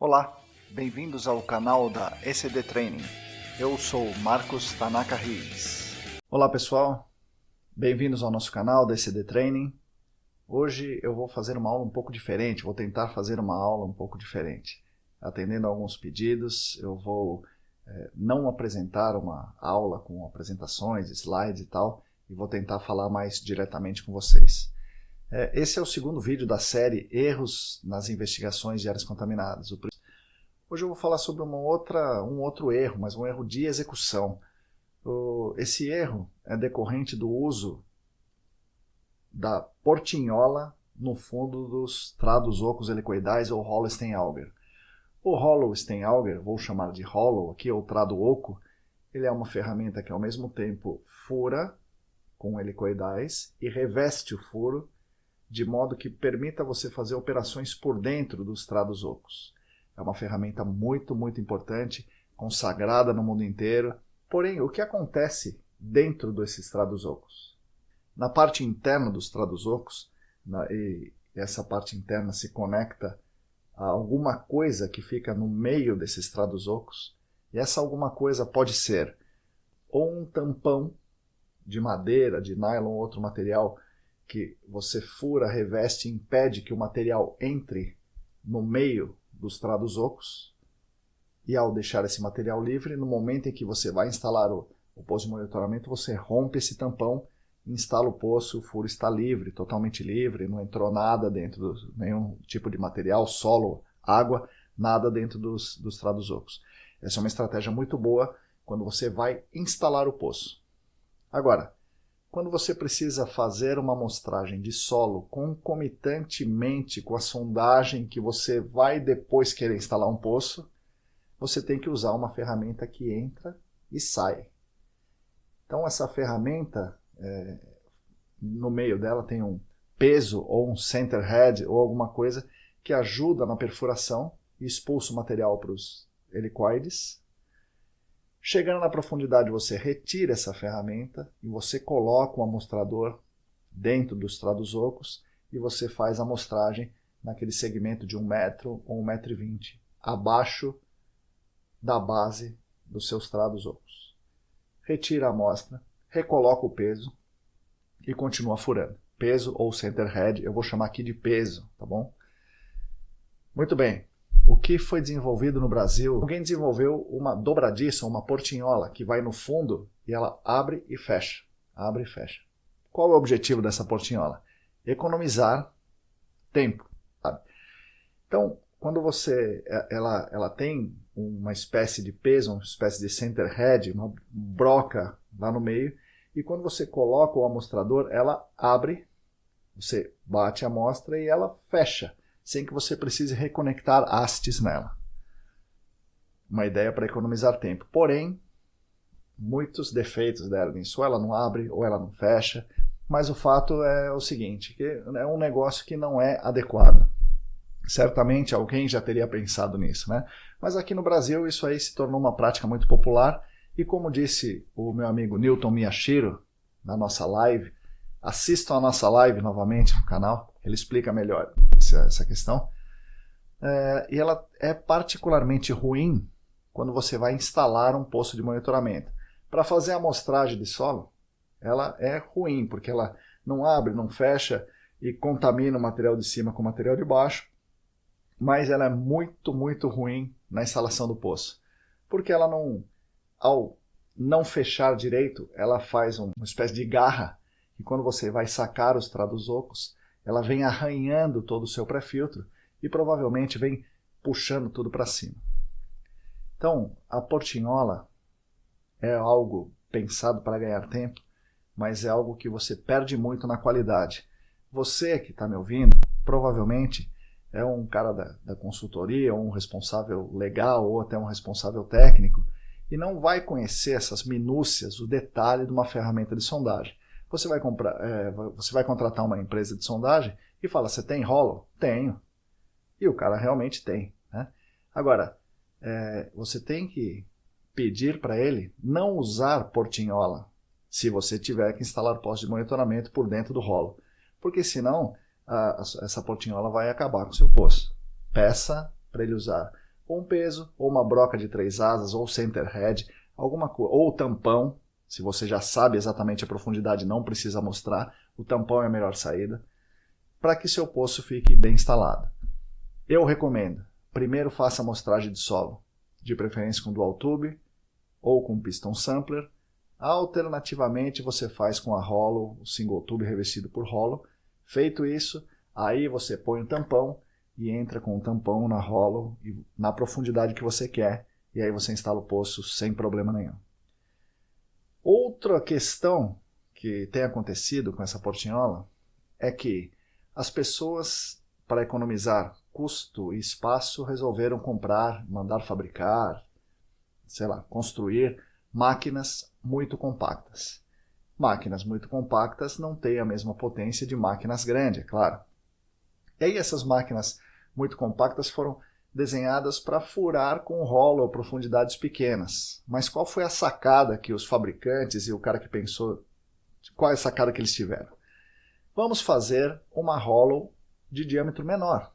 Olá, bem-vindos ao canal da ECD Training. Eu sou Marcos Tanaka Riz. Olá pessoal, bem-vindos ao nosso canal da ECD Training. Hoje eu vou fazer uma aula um pouco diferente, vou tentar fazer uma aula um pouco diferente. Atendendo a alguns pedidos, eu vou não apresentar uma aula com apresentações, slides e tal, e vou tentar falar mais diretamente com vocês. Esse é o segundo vídeo da série Erros nas Investigações de Áreas Contaminadas. Hoje eu vou falar sobre um outro erro, mas um erro de execução. Esse erro é decorrente do uso da portinhola no fundo dos trados ocos helicoidais ou hollow Steinauger. O hollow Steinauger, vou chamar de hollow aqui, ou trado oco, ele é uma ferramenta que ao mesmo tempo fura com helicoidais e reveste o furo de modo que permita você fazer operações por dentro dos trados ocos. É uma ferramenta muito importante, consagrada no mundo inteiro. Porém, o que acontece dentro desses trados ocos? Na parte interna dos trados ocos, e essa parte interna se conecta a alguma coisa que fica no meio desses trados ocos, e essa alguma coisa pode ser ou um tampão de madeira, de nylon ou outro material, que você fura, reveste e impede que o material entre no meio dos trados ocos, e ao deixar esse material livre, no momento em que você vai instalar o poço de monitoramento, você rompe esse tampão, instala o poço, o furo está livre, totalmente livre, não entrou nada dentro, nenhum tipo de material, solo, água, nada dentro dos trados ocos. Essa é uma estratégia muito boa quando você vai instalar o poço. Agora, quando você precisa fazer uma amostragem de solo concomitantemente com a sondagem que você vai depois querer instalar um poço, você tem que usar uma ferramenta que entra e sai. Então essa ferramenta, no meio dela tem um peso ou um center head ou alguma coisa que ajuda na perfuração e expulsa o material para os helicoides. Chegando na profundidade, você retira essa ferramenta e você coloca o amostrador dentro dos trados ocos e você faz a amostragem naquele segmento de 1 metro ou 1,20 m, abaixo da base dos seus trados ocos. Retira a amostra, recoloca o peso e continua furando. Peso ou center head, eu vou chamar aqui de peso, tá bom? Muito bem. O que foi desenvolvido no Brasil? Alguém desenvolveu uma dobradiça, uma portinhola, que vai no fundo e ela abre e fecha. Abre e fecha. Qual é o objetivo dessa portinhola? Economizar tempo. Sabe? Então, quando ela tem uma espécie de peso, uma espécie de center head, uma broca lá no meio, e quando você coloca o amostrador, ela abre, você bate a amostra e ela fecha, sem que você precise reconectar hastes nela. Uma ideia para economizar tempo. Porém, muitos defeitos dela nisso. Ou ela não abre, ou ela não fecha. Mas o fato é o seguinte, que é um negócio que não é adequado. Certamente alguém já teria pensado nisso, né? Mas aqui no Brasil isso aí se tornou uma prática muito popular. E como disse o meu amigo Newton Miyashiro, na nossa live, assistam a nossa live novamente no canal, ele explica melhor essa questão. E ela é particularmente ruim quando você vai instalar um poço de monitoramento. Para fazer a amostragem de solo, ela é ruim, porque ela não abre, não fecha e contamina o material de cima com o material de baixo, mas ela é muito ruim na instalação do poço, porque ela não, ao não fechar direito, ela faz uma espécie de garra, e quando você vai sacar os trados ocos, ela vem arranhando todo o seu pré-filtro e provavelmente vem puxando tudo para cima. Então, a portinhola é algo pensado para ganhar tempo, mas é algo que você perde muito na qualidade. Você que está me ouvindo, provavelmente é um cara da consultoria, ou um responsável legal, ou até um responsável técnico, e não vai conhecer essas minúcias, o detalhe de uma ferramenta de sondagem. Você vai contratar uma empresa de sondagem e fala, você tem hollow? Tenho. E o cara realmente tem, né? Agora, você tem que pedir para ele não usar portinhola se você tiver que instalar poste de monitoramento por dentro do hollow. Porque senão essa portinhola vai acabar com o seu poço. Peça para ele usar ou um peso, ou uma broca de 3 asas, ou center head, alguma coisa, ou tampão, se você já sabe exatamente a profundidade, não precisa mostrar, o tampão é a melhor saída, para que seu poço fique bem instalado. Eu recomendo, primeiro faça a amostragem de solo, de preferência com dual tube ou com piston sampler. Alternativamente você faz com a hollow, o single tube revestido por hollow. Feito isso, aí você põe o tampão e entra com o tampão na hollow na profundidade que você quer, e aí você instala o poço sem problema nenhum. Outra questão que tem acontecido com essa portinhola é que as pessoas, para economizar custo e espaço, resolveram comprar, mandar fabricar, sei lá, construir máquinas muito compactas. Máquinas muito compactas não têm a mesma potência de máquinas grandes, é claro. E aí essas máquinas muito compactas foram desenhadas para furar com hollow a profundidades pequenas. Mas qual foi a sacada que os fabricantes e o cara que pensou, qual é a sacada que eles tiveram? Vamos fazer uma hollow de diâmetro menor.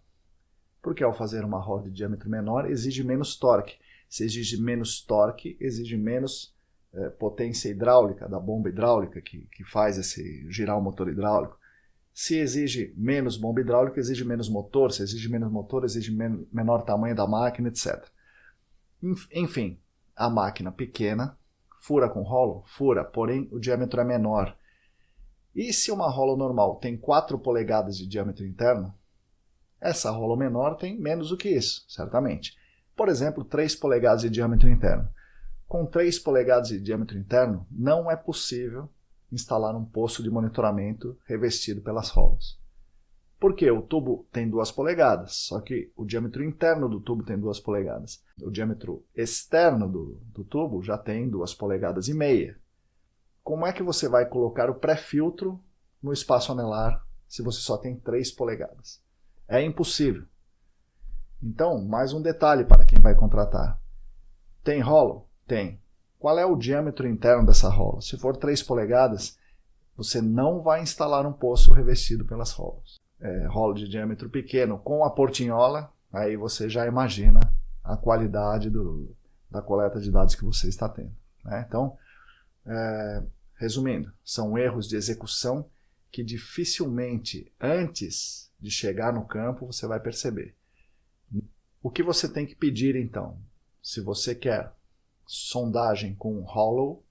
Porque ao fazer uma hollow de diâmetro menor exige menos torque. Se exige menos torque, exige menos potência hidráulica, da bomba hidráulica que faz esse girar o motor hidráulico. Se exige menos bomba hidráulica, exige menos motor. Se exige menos motor, exige menor tamanho da máquina, etc. Enfim, a máquina pequena fura com hollow? Fura, porém o diâmetro é menor. E se uma hollow normal tem 4 polegadas de diâmetro interno, essa hollow menor tem menos do que isso, certamente. Por exemplo, 3 polegadas de diâmetro interno. Com 3 polegadas de diâmetro interno, não é possível instalar um poço de monitoramento revestido pelas hollows. Por quê? O tubo tem 2 polegadas, só que o diâmetro interno do tubo tem 2 polegadas. O diâmetro externo do tubo já tem 2,5 polegadas. Como é que você vai colocar o pré-filtro no espaço anelar se você só tem 3 polegadas? É impossível. Então, mais um detalhe para quem vai contratar. Tem hollow? Tem. Qual é o diâmetro interno dessa hollow? Se for 3 polegadas, você não vai instalar um poço revestido pelas hollows. Hollow de diâmetro pequeno com a portinhola, aí você já imagina a qualidade da coleta de dados que você está tendo, né? Então, resumindo, são erros de execução que dificilmente, antes de chegar no campo, você vai perceber. O que você tem que pedir, então? Se você quer sondagem com hollow,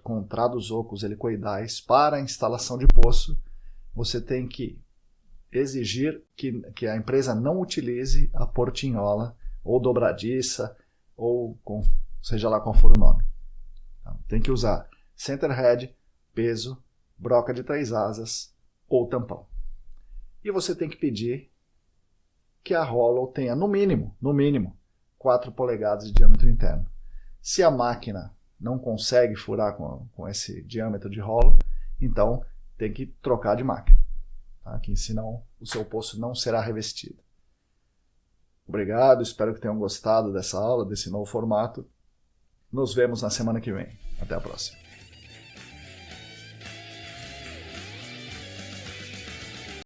com trados ocos helicoidais para a instalação de poço, você tem que exigir que a empresa não utilize a portinhola ou dobradiça, ou seja lá qual for o nome. Tem que usar center head, peso, broca de 3 asas ou tampão. E você tem que pedir que a hollow tenha no mínimo 4 polegadas de diâmetro interno. Se a máquina não consegue furar com esse diâmetro de hollow, então tem que trocar de máquina, tá? Que senão o seu poço não será revestido. Obrigado, espero que tenham gostado dessa aula, desse novo formato. Nos vemos na semana que vem. Até a próxima.